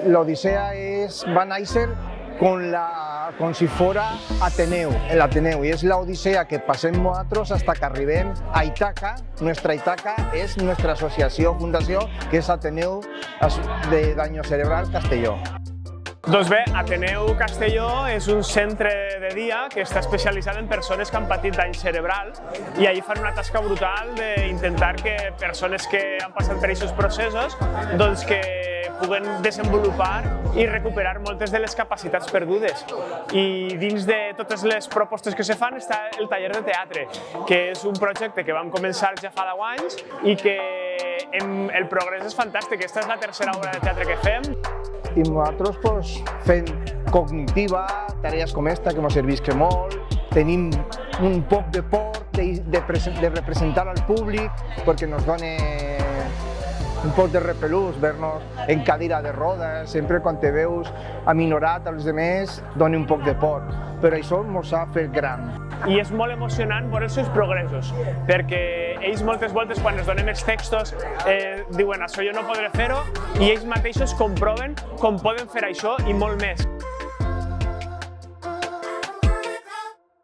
l'Odissea va néixer com si fora l'Ateneu, i és l'Odissea que passem nosaltres fins que arribem a Ítaca. Nuestra Ítaca és nostra associació, fundació, que és Ateneu de Daño Cerebral Castelló. Doncs bé, Ateneu Castelló és un centre de dia que està especialitzat en persones que han patit dany cerebral i allí fan una tasca brutal d'intentar que persones que han passat per aquests processos doncs que puguen desenvolupar i recuperar moltes de les capacitats perdudes. I dins de totes les propostes que se fan està el taller de teatre, que és un projecte que vam començar ja fa 10 anys i que el progrés és fantàstic. Aquesta és la tercera obra de teatre que fem. I nosaltres fent cognitiva, tarees com esta que ens servisca molt, tenim un poc de por de representar al públic perquè ens dona un poc de repelús ver-nos en cadira de rodes, sempre quan te veus aminorat als altres dona un poc de por, però això ens ha fet gran. I és molt emocionant veure els seus progressos, perquè ells moltes voltes quan ens donem els textos diuen això jo no podré fer-ho i ells mateixos comproven com poden fer això i molt més.